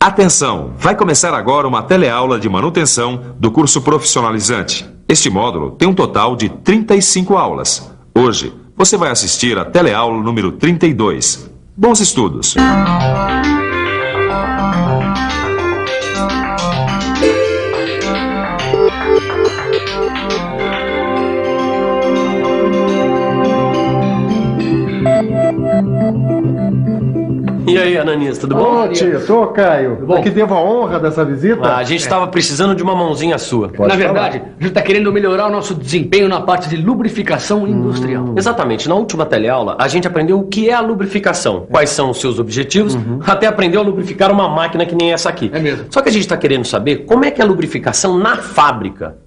Atenção! Vai começar agora uma teleaula de manutenção do curso profissionalizante. Este módulo tem um total de 35 aulas. Hoje, você vai assistir a teleaula número 32. Bons estudos! E aí, Ananias, tudo bom? Ô, tio, sou o Caio. Bom. Que devo a honra dessa visita? A gente estava precisando de uma mãozinha sua. Na verdade, a gente está querendo melhorar o nosso desempenho na parte de lubrificação industrial. Exatamente. Na última teleaula, a gente aprendeu o que é a lubrificação, quais são os seus objetivos, até aprendeu a lubrificar uma máquina que nem essa aqui. É mesmo. Só que a gente está querendo saber como é que é a lubrificação na fábrica.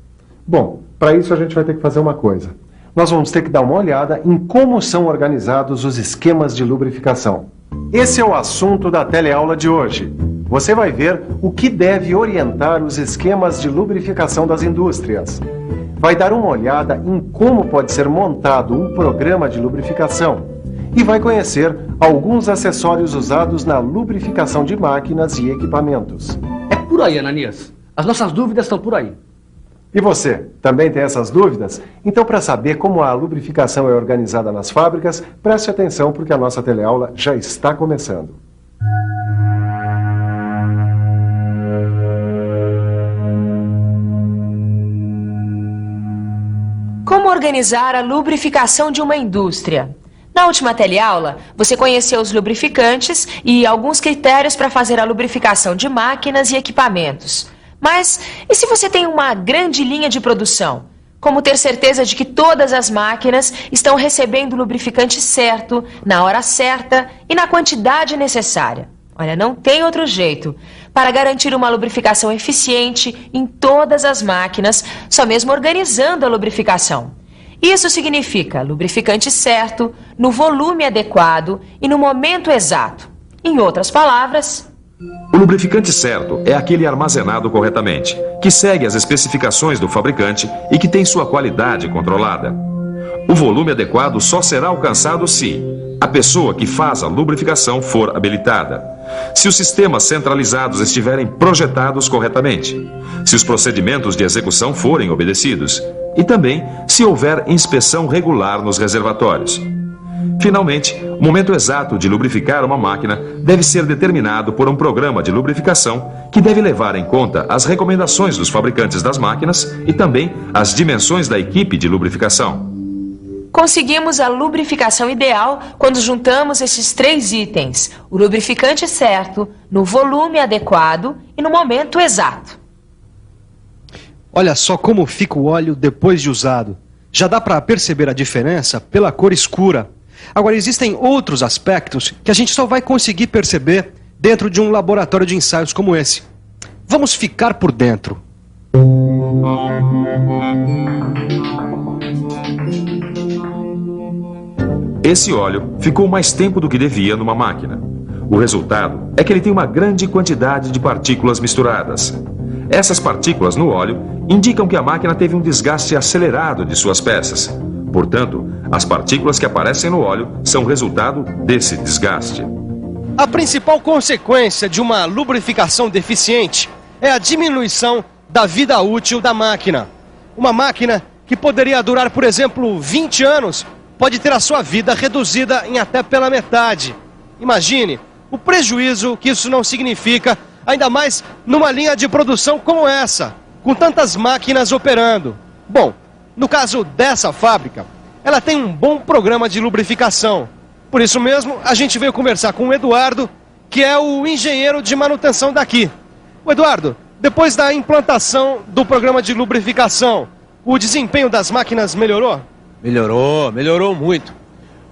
Bom, para isso a gente vai ter que fazer uma coisa. Nós vamos ter que dar uma olhada em como são organizados os esquemas de lubrificação. Esse é o assunto da teleaula de hoje. Você vai ver o que deve orientar os esquemas de lubrificação das indústrias. Vai dar uma olhada em como pode ser montado um programa de lubrificação. E vai conhecer alguns acessórios usados na lubrificação de máquinas e equipamentos. É por aí, Ananias. As nossas dúvidas estão por aí. E você, também tem essas dúvidas? Então, para saber como a lubrificação é organizada nas fábricas, preste atenção porque a nossa teleaula já está começando. Como organizar a lubrificação de uma indústria? Na última teleaula, você conheceu os lubrificantes e alguns critérios para fazer a lubrificação de máquinas e equipamentos. Mas e se você tem uma grande linha de produção? Como ter certeza de que todas as máquinas estão recebendo o lubrificante certo, na hora certa e na quantidade necessária? Olha, não tem outro jeito. Para garantir uma lubrificação eficiente em todas as máquinas, só mesmo organizando a lubrificação. Isso significa lubrificante certo, no volume adequado e no momento exato. Em outras palavras... O lubrificante certo é aquele armazenado corretamente, que segue as especificações do fabricante e que tem sua qualidade controlada. O volume adequado só será alcançado se a pessoa que faz a lubrificação for habilitada, se os sistemas centralizados estiverem projetados corretamente, se os procedimentos de execução forem obedecidos e também se houver inspeção regular nos reservatórios. Finalmente, o momento exato de lubrificar uma máquina deve ser determinado por um programa de lubrificação que deve levar em conta as recomendações dos fabricantes das máquinas e também as dimensões da equipe de lubrificação. Conseguimos a lubrificação ideal quando juntamos esses 3 itens: o lubrificante certo, no volume adequado e no momento exato. Olha só como fica o óleo depois de usado. Já dá para perceber a diferença pela cor escura. Agora, existem outros aspectos que a gente só vai conseguir perceber dentro de um laboratório de ensaios como esse. Vamos ficar por dentro. Esse óleo ficou mais tempo do que devia numa máquina. O resultado é que ele tem uma grande quantidade de partículas misturadas. Essas partículas no óleo indicam que a máquina teve um desgaste acelerado de suas peças. Portanto, as partículas que aparecem no óleo são resultado desse desgaste. A principal consequência de uma lubrificação deficiente é a diminuição da vida útil da máquina. Uma máquina que poderia durar, por exemplo, 20 anos, pode ter a sua vida reduzida em até pela metade. Imagine o prejuízo que isso não significa, ainda mais numa linha de produção como essa, com tantas máquinas operando. Bom, no caso dessa fábrica, ela tem um bom programa de lubrificação. Por isso mesmo, a gente veio conversar com o Eduardo, que é o engenheiro de manutenção daqui. O Eduardo, depois da implantação do programa de lubrificação, o desempenho das máquinas melhorou? Melhorou muito.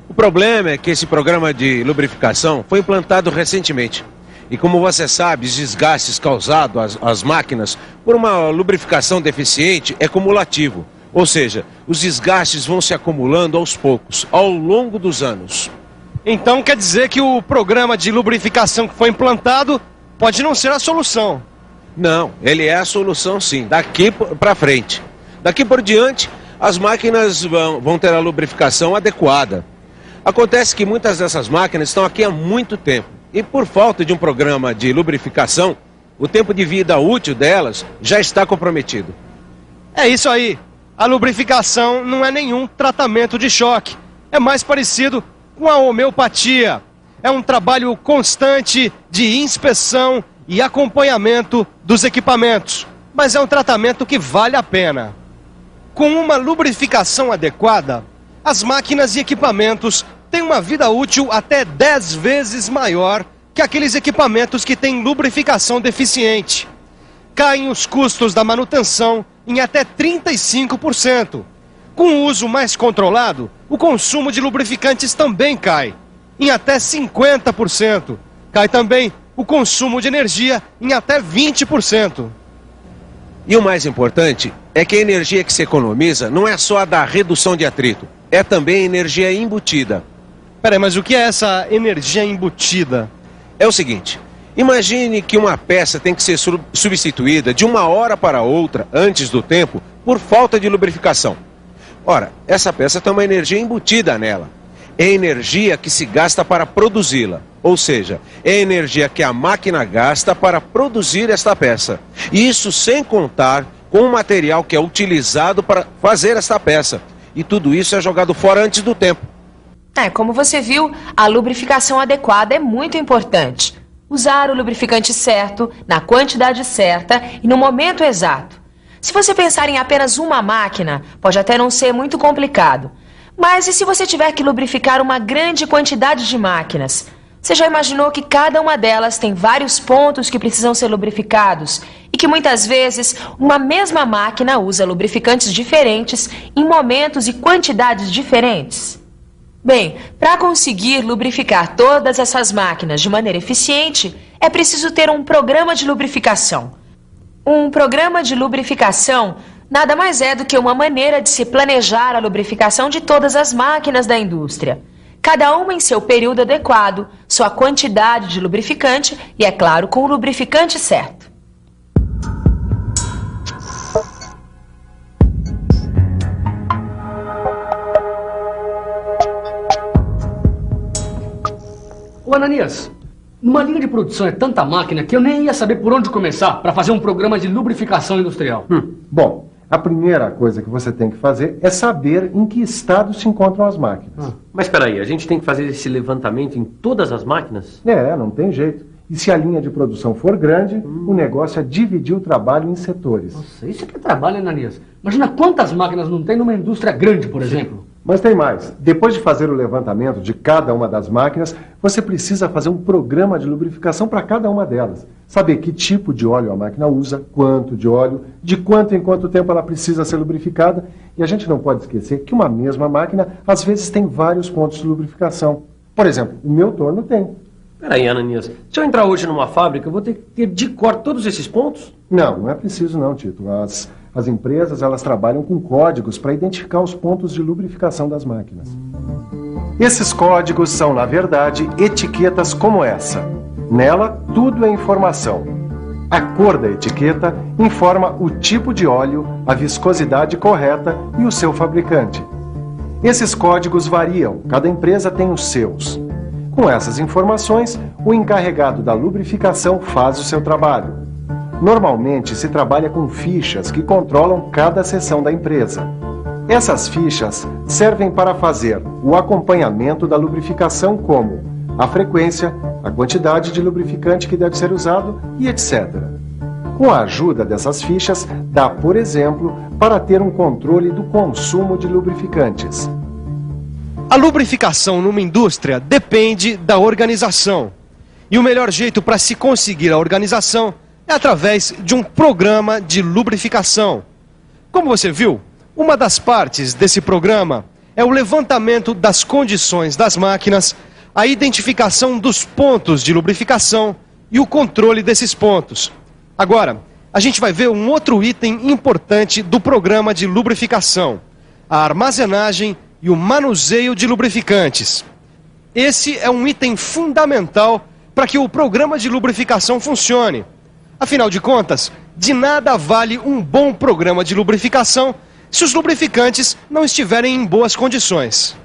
O problema é que esse programa de lubrificação foi implantado recentemente. E como você sabe, os desgastes causados às máquinas por uma lubrificação deficiente é cumulativo. Ou seja, os desgastes vão se acumulando aos poucos, ao longo dos anos. Então quer dizer que o programa de lubrificação que foi implantado pode não ser a solução. Não, ele é a solução sim, daqui para frente. Daqui por diante, as máquinas vão ter a lubrificação adequada. Acontece que muitas dessas máquinas estão aqui há muito tempo E por falta de um programa de lubrificação, o tempo de vida útil delas já está comprometido. É isso aí. A lubrificação não é nenhum tratamento de choque. É mais parecido com a homeopatia. É um trabalho constante de inspeção e acompanhamento dos equipamentos. Mas é um tratamento que vale a pena. Com uma lubrificação adequada, as máquinas e equipamentos têm uma vida útil até 10 vezes maior que aqueles equipamentos que têm lubrificação deficiente. Caem os custos da manutenção em até 35%. Com o uso mais controlado, o consumo de lubrificantes também cai, em até 50%. Cai também o consumo de energia em até 20%. E o mais importante é que a energia que se economiza não é só a da redução de atrito, é também energia embutida. Peraí, mas o que é essa energia embutida? É o seguinte, imagine que uma peça tem que ser substituída de uma hora para outra, antes do tempo, por falta de lubrificação. Ora, essa peça tem uma energia embutida nela. É energia que se gasta para produzi-la. Ou seja, é energia que a máquina gasta para produzir esta peça. Isso sem contar com o material que é utilizado para fazer esta peça. E tudo isso é jogado fora antes do tempo. Como você viu, a lubrificação adequada é muito importante. Usar o lubrificante certo, na quantidade certa e no momento exato. Se você pensar em apenas uma máquina, pode até não ser muito complicado. Mas e se você tiver que lubrificar uma grande quantidade de máquinas? Você já imaginou que cada uma delas tem vários pontos que precisam ser lubrificados e que muitas vezes uma mesma máquina usa lubrificantes diferentes em momentos e quantidades diferentes? Bem, para conseguir lubrificar todas essas máquinas de maneira eficiente, é preciso ter um programa de lubrificação. Um programa de lubrificação nada mais é do que uma maneira de se planejar a lubrificação de todas as máquinas da indústria. Cada uma em seu período adequado, sua quantidade de lubrificante e, é claro, com o lubrificante certo. Ô Ananias, numa linha de produção é tanta máquina que eu nem ia saber por onde começar para fazer um programa de lubrificação industrial. Bom, a primeira coisa que você tem que fazer é saber em que estado se encontram as máquinas. Mas espera aí, a gente tem que fazer esse levantamento em todas as máquinas? Não tem jeito. E se a linha de produção for grande, o negócio é dividir o trabalho em setores. Nossa, isso que é trabalho, Ananias. Imagina quantas máquinas não tem numa indústria grande, por exemplo. Mas tem mais. Depois de fazer o levantamento de cada uma das máquinas, você precisa fazer um programa de lubrificação para cada uma delas. Saber que tipo de óleo a máquina usa, quanto de óleo, de quanto em quanto tempo ela precisa ser lubrificada. E a gente não pode esquecer que uma mesma máquina, às vezes, tem vários pontos de lubrificação. Por exemplo, o meu torno tem. Peraí, Ananias, se eu entrar hoje numa fábrica, eu vou ter que ter de cor todos esses pontos? Não é preciso não, Tito. As empresas, elas trabalham com códigos para identificar os pontos de lubrificação das máquinas. Esses códigos são, na verdade, etiquetas como essa. Nela, tudo é informação. A cor da etiqueta informa o tipo de óleo, a viscosidade correta e o seu fabricante. Esses códigos variam, cada empresa tem os seus. Com essas informações, o encarregado da lubrificação faz o seu trabalho. Normalmente se trabalha com fichas que controlam cada seção da empresa. Essas fichas servem para fazer o acompanhamento da lubrificação, como a frequência, a quantidade de lubrificante que deve ser usado e etc. Com a ajuda dessas fichas, dá, por exemplo, para ter um controle do consumo de lubrificantes. A lubrificação numa indústria depende da organização. E o melhor jeito para se conseguir a organização é através de um programa de lubrificação. Como você viu, uma das partes desse programa é o levantamento das condições das máquinas, a identificação dos pontos de lubrificação e o controle desses pontos. Agora, a gente vai ver um outro item importante do programa de lubrificação: a armazenagem e o manuseio de lubrificantes. Esse é um item fundamental para que o programa de lubrificação funcione. Afinal de contas, de nada vale um bom programa de lubrificação se os lubrificantes não estiverem em boas condições.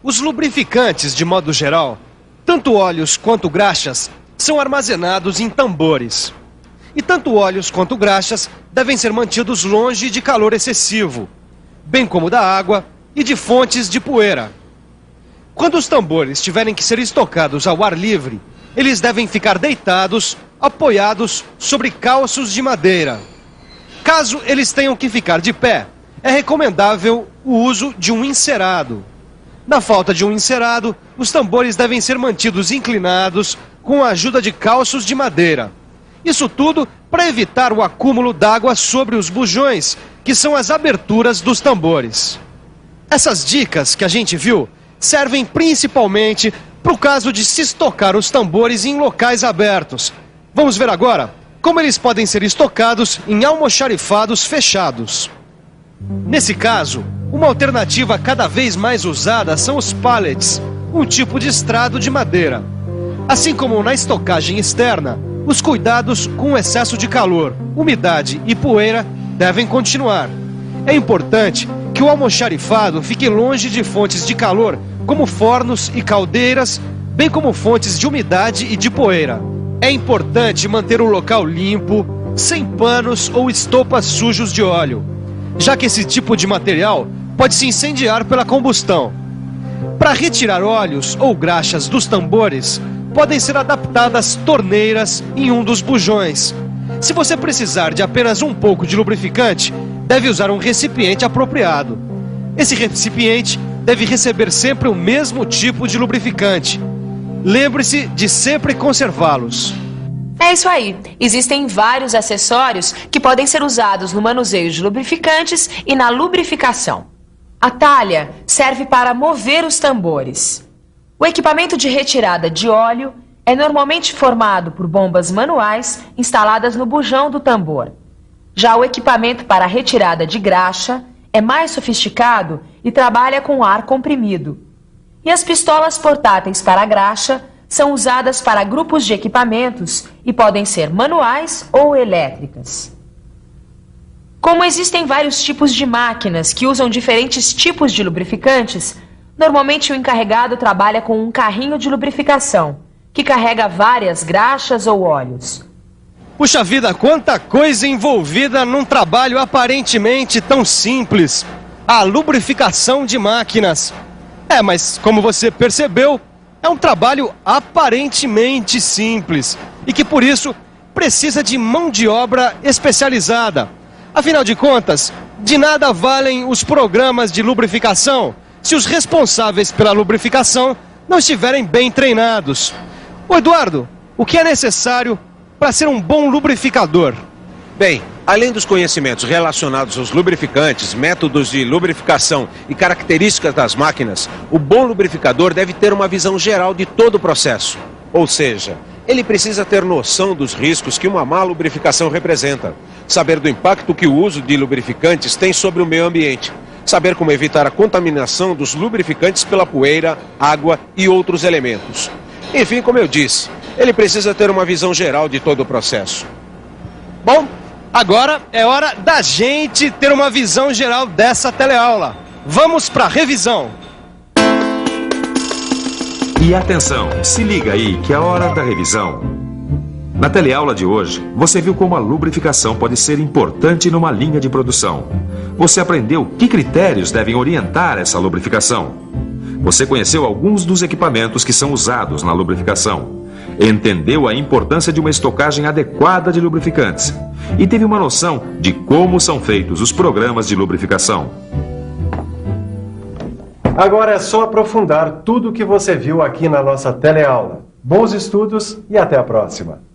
Os lubrificantes, de modo geral, Tanto óleos quanto graxas são armazenados em tambores. E tanto óleos quanto graxas devem ser mantidos longe de calor excessivo, bem como da água e de fontes de poeira. Quando os tambores tiverem que ser estocados ao ar livre, eles devem ficar deitados, apoiados sobre calços de madeira. Caso eles tenham que ficar de pé, é recomendável o uso de um encerado. Na falta de um encerado, os tambores devem ser mantidos inclinados com a ajuda de calços de madeira. Isso tudo para evitar o acúmulo d'água sobre os bujões, que são as aberturas dos tambores. Essas dicas que a gente viu servem principalmente para o caso de se estocar os tambores em locais abertos. Vamos ver agora como eles podem ser estocados em almoxarifados fechados. Nesse caso, uma alternativa cada vez mais usada são os pallets, um tipo de estrado de madeira. Assim como na estocagem externa, os cuidados com o excesso de calor, umidade e poeira devem continuar. É importante que o almoxarifado fique longe de fontes de calor, como fornos e caldeiras, bem como fontes de umidade e de poeira. É importante manter o local limpo, sem panos ou estopas sujos de óleo, já que esse tipo de material pode se incendiar pela combustão. Para retirar óleos ou graxas dos tambores, podem ser adaptadas torneiras em um dos bujões. Se você precisar de apenas um pouco de lubrificante, deve usar um recipiente apropriado. Esse recipiente deve receber sempre o mesmo tipo de lubrificante. Lembre-se de sempre conservá-los. É isso aí. Existem vários acessórios que podem ser usados no manuseio de lubrificantes e na lubrificação. A talha serve para mover os tambores. O equipamento de retirada de óleo é normalmente formado por bombas manuais instaladas no bujão do tambor. Já o equipamento para retirada de graxa é mais sofisticado e trabalha com ar comprimido. E as pistolas portáteis para graxa são usadas para grupos de equipamentos e podem ser manuais ou elétricas. Como existem vários tipos de máquinas que usam diferentes tipos de lubrificantes, normalmente o encarregado trabalha com um carrinho de lubrificação, que carrega várias graxas ou óleos. Puxa vida, quanta coisa envolvida num trabalho aparentemente tão simples. A lubrificação de máquinas. Mas como você percebeu, é um trabalho aparentemente simples e que por isso precisa de mão de obra especializada. Afinal de contas, de nada valem os programas de lubrificação se os responsáveis pela lubrificação não estiverem bem treinados. Ô Eduardo, o que é necessário para ser um bom lubrificador? Bem, além dos conhecimentos relacionados aos lubrificantes, métodos de lubrificação e características das máquinas, o bom lubrificador deve ter uma visão geral de todo o processo. Ou seja, ele precisa ter noção dos riscos que uma má lubrificação representa, saber do impacto que o uso de lubrificantes tem sobre o meio ambiente, saber como evitar a contaminação dos lubrificantes pela poeira, água e outros elementos. Enfim, como eu disse, ele precisa ter uma visão geral de todo o processo. Bom, agora é hora da gente ter uma visão geral dessa teleaula. Vamos para a revisão. E atenção, se liga aí que é a hora da revisão. Na teleaula de hoje, você viu como a lubrificação pode ser importante numa linha de produção. Você aprendeu que critérios devem orientar essa lubrificação. Você conheceu alguns dos equipamentos que são usados na lubrificação. Entendeu a importância de uma estocagem adequada de lubrificantes. E teve uma noção de como são feitos os programas de lubrificação. Agora é só aprofundar tudo o que você viu aqui na nossa teleaula. Bons estudos e até a próxima!